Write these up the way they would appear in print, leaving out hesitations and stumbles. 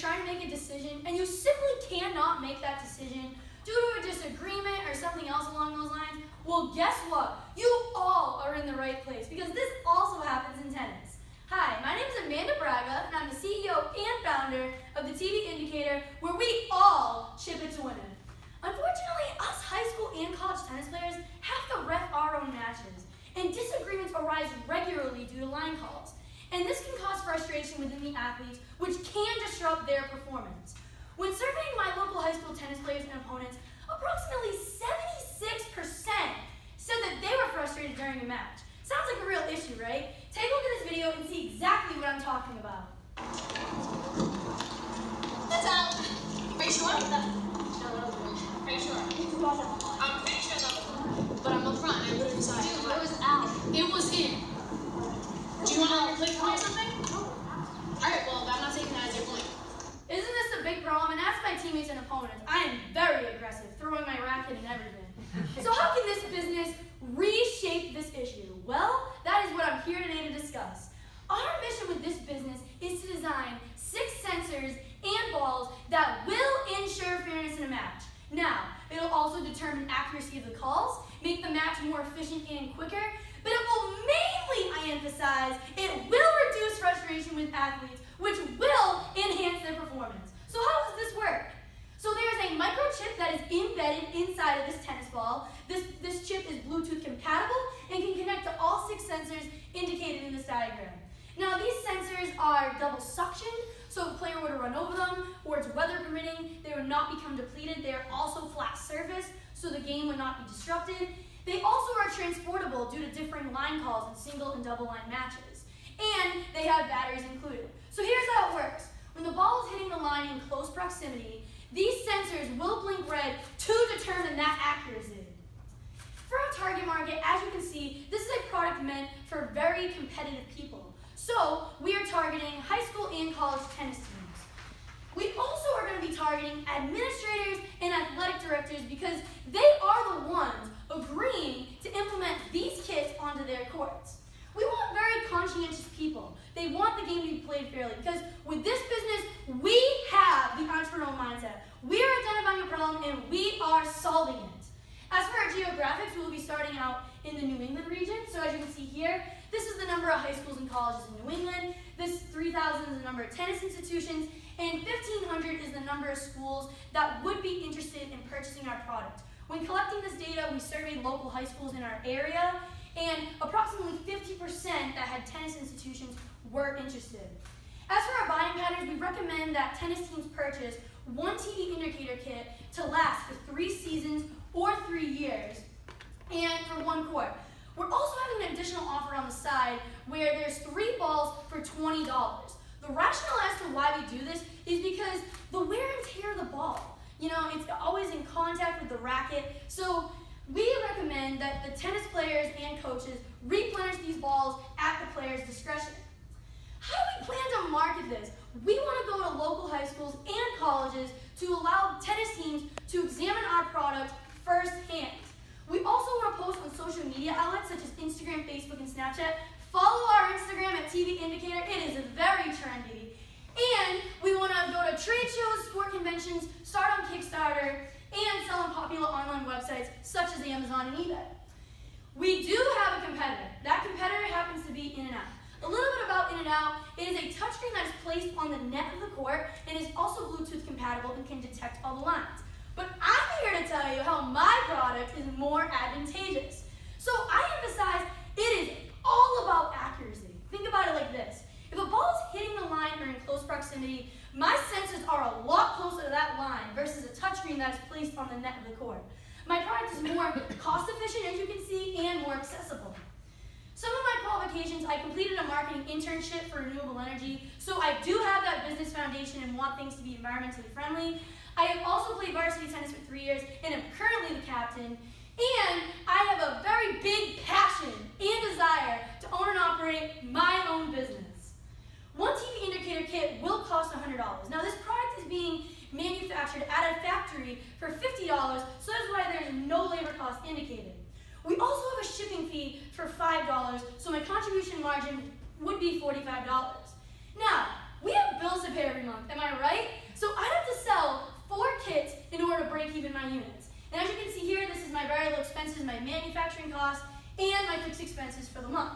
trying to make a decision and you simply cannot make that decision due to a disagreement or something else along those lines, well, guess what? You all are in the right place because this also happens in tennis. Hi, my name is Amanda Braga, and I'm the CEO and founder of the TV Indicator, where we all chip it to win it. Unfortunately, us high school and college tennis players have to ref our own matches, and disagreements arise regularly due to line calls. And this can cause frustration within the athletes, which can disrupt their performance. When surveying my local high school tennis players and opponents, approximately 76% said that they were frustrated during a match. Sounds like a real issue, right? Take a look at this video and see exactly what I'm talking about. That's out. Are you sure? Are you sure? I'm pretty sure that was on. But I'm up front and I literally saw it. Dude, it was out. It was in. Do you want to replay for me or something? Alright, well, I'm not taking that as your point. Isn't this a big problem? And ask my teammates and opponents. I am very aggressive, throwing my racket and everything. So how can this business reshape this issue? Well, that is what I'm here today to discuss. Our mission with this business is to design 6 sensors and balls that will ensure fairness in a match. Now, it'll also determine accuracy of the calls, make the match more efficient and quicker, but it will mainly, I emphasize, it will reduce frustration with athletes, which will enhance their performance. So how does this work? So there's a microchip that is embedded inside of this tennis ball. This chip is Bluetooth compatible and can connect to all 6 sensors indicated in this diagram. Now these sensors are double suctioned, so if a player were to run over them, or it's weather permitting, they would not become depleted. They are also flat surface, so the game would not be disrupted. They also are transportable due to differing line calls in single and double line matches. And they have batteries included. So here's how it works. When the ball is hitting the line in close proximity, these sensors will blink red to determine that accuracy. For our target market, as you can see, this is a product meant for very competitive people. So we are targeting high school and college tennis teams. We also are going to be targeting administrators and athletic directors because they are the ones agreeing to implement these kits onto their courts. We want very conscientious people. They want the game to be played fairly because with this business, we have the entrepreneurial mindset. We are identifying a problem and we are solving it. As for our geographics, we will be starting out in the New England region. So as you can see here, this is the number of high schools and colleges in New England. This 3,000 is the number of tennis institutions, and 1,500 is the number of schools that would be interested in purchasing our product. When collecting this data, we surveyed local high schools in our area, and approximately 50% that had tennis institutions were interested. As for our buying patterns, we recommend that tennis teams purchase one TV Indicator kit to last for 3 seasons or 3 years, and for 1 court. We're also having an additional offer on the side where there's 3 balls for $20. The rationale as to why we do this is because the wear and tear of the ball. You know, it's always in contact with the racket, so we recommend that the tennis players and coaches replenish these balls at the player's discretion. How do we plan to market this? We want to go to local high schools and colleges to allow tennis teams to examine our product firsthand. We also want to post on social media outlets such as Instagram, Facebook, and Snapchat. Follow our Instagram at TV Indicator. It is very trendy. And we want to go to trade shows, sport conventions, start on Kickstarter, and sell on popular online websites such as Amazon and eBay. We do have a competitor. That competitor happens to be In-N-Out. A little bit about In-N-Out, it is a touchscreen that is placed on the net of the court and is also Bluetooth compatible and can detect all the lines. But I'm here to tell you how my product is more advantageous. So I emphasize it is all about accuracy. Think about it like this. If a ball is hitting the line or in close proximity, my sensors are a lot closer to that line versus a touchscreen that is placed on the net of the court. My product is more cost efficient, as you can see, and more accessible. Some of my qualifications, I completed a marketing internship for renewable energy, so I do have that business foundation and want things to be environmentally friendly. I have also played varsity tennis for 3 years and am currently the captain. And I have a very big passion and desire to own and operate my own business. One TV Indicator kit will cost $100. Now this product is being manufactured at a factory for $50, so that's why there's no labor cost indicated. We also have a shipping fee for $5, so my contribution margin would be $45. Now, we have bills to pay every month, am I right? So I'd have to sell 4 kits in order to break even my units. And as you can see here, this is my variable expenses, my manufacturing costs, and my fixed expenses for the month.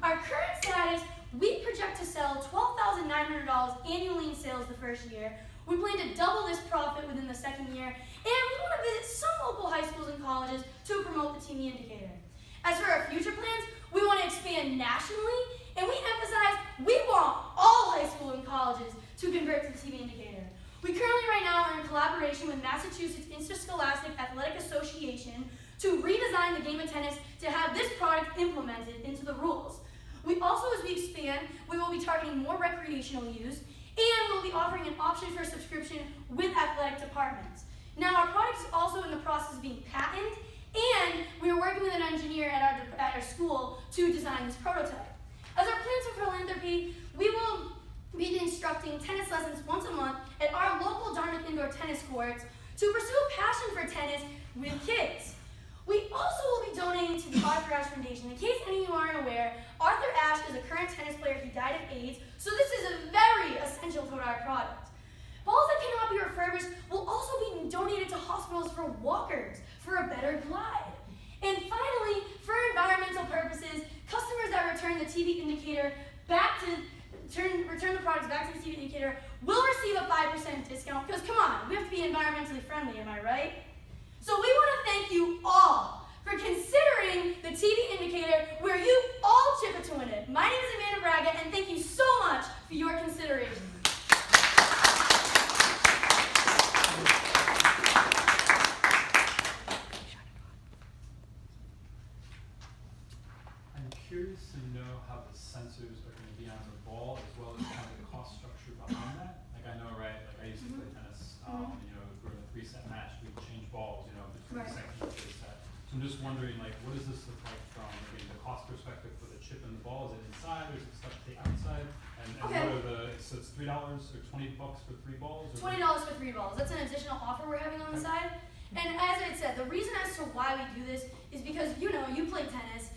Our current status, we project to sell $12,900 annually in sales the first year. We plan to double this profit within the second year, and we want to visit some local high schools and colleges to promote the TV indicator. As for our future plans, we want to expand nationally, and we emphasize we want all high school and colleges to convert to the TV indicator. We currently right now are in collaboration with Massachusetts Interscholastic Athletic Association to redesign the game of tennis to have this product implemented into the rules. We also, as we expand, we will be targeting more recreational use, and we'll be offering an option for subscription with athletic departments. Now, our product is also in the process of being patented, and we are working with an engineer at our school to design this prototype. As our plans for philanthropy, we will be instructing tennis lessons once a month at our local Dartmouth indoor tennis courts to pursue a passion for tennis with kids. We also will be donating to the Arthur Ashe Foundation. In case any of you aren't aware, Arthur Ashe is a current tennis player. He died of AIDS, so this is a very essential to our product. Balls that cannot be refurbished will also be donated to hospitals for walkers for a better glide. And finally, for environmental purposes, customers that return the TV indicator return the products back to the TV indicator will receive a 5% discount, because come on, we have to be environmentally friendly, am I right? So we want to thank you all for considering the TV indicator where you all chip it to win it. My name is Amanda Braga, and thank you so much for your consideration. I'm curious to know how the sensors are going to be on the ball, as well as kind of the cost structure behind that. Like I know, right? Like I used to play tennis. You know, during a 3-set match, we'd change balls. You know, between second and third set. So I'm just wondering, like, what does this look like from the cost perspective for the chip and the ball? Is it inside, or is it stuff to the outside? And what are the? So it's $3 or $20 for 3 balls? Or $20 for 3 balls. That's an additional offer we're having on the side. And as I said, the reason as to why we do this is because, you know, you play tennis.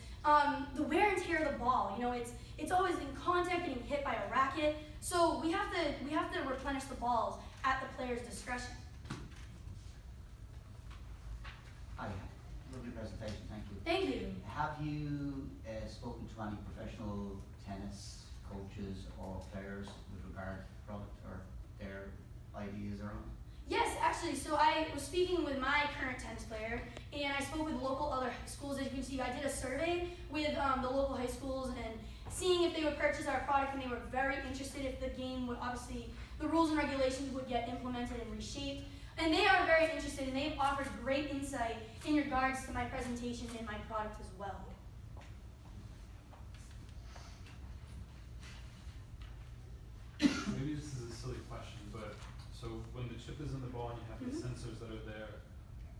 The wear and tear of the ball, you know, it's always in contact, getting hit by a racket. So we have to replenish the balls at the player's discretion. Hi, lovely presentation, thank you. Thank you. Have you spoken to any professional tennis coaches or players with regard to the product or their ideas around it? Yes, actually, so I was speaking with my current tennis player, and I spoke with local other schools. As you can see, I did a survey with the local high schools and seeing if they would purchase our product, and they were very interested if the game would, obviously, the rules and regulations would get implemented and reshaped. And they are very interested, and they've offered great insight in regards to my presentation and my product as well. Maybe this is a silly question, but so when the chip is in the ball and you have the sensors that are there,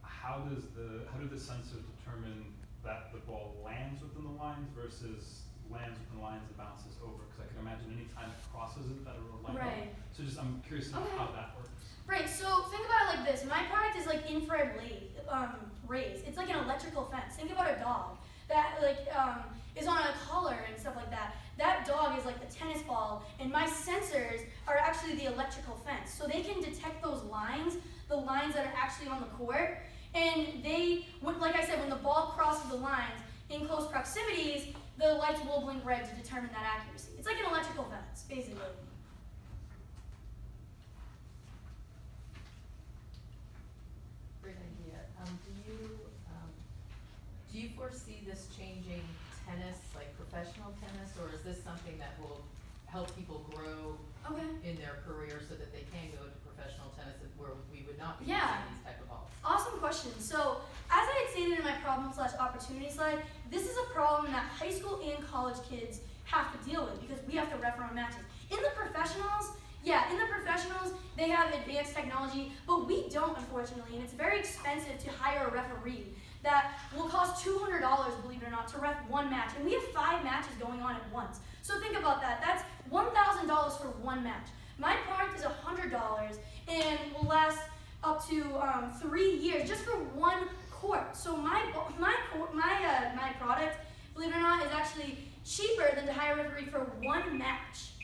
how do the sensors determine that the ball lands within the lines versus lands within the lines and bounces over? Because I can imagine any time it crosses it that it will line Right. up. So I'm curious about how that works. Right, so think about it like this. My product is like infrared rays. It's like an electrical fence. Think about a dog that is on a collar and stuff like that. That dog is like the tennis ball, and my sensors are actually the electrical fence. So they can detect those lines, the lines that are actually on the court, and they, like I said, when the ball crosses the lines in close proximities, the lights will blink red to determine that accuracy. It's like an electrical fence, basically. Great idea. Do you foresee this changing tennis, like professional tennis, or is this something that will help people grow in their career so that they can go into professional tennis where we would not be using these type of balls? Awesome question. So, as I had stated in my problem/opportunity slide, this is a problem that high school and college kids have to deal with because we have to ref our own matches. In the professionals, they have advanced technology, but we don't, unfortunately, and it's very expensive to hire a referee that will cost $200, believe it or not, to ref one match. And we have 5 matches going on at once. So think about that. That's $1,000 for one match. My product is $100 and will last up to 3 years just for one court. So my product, believe it or not, is actually cheaper than to hire a referee for one match.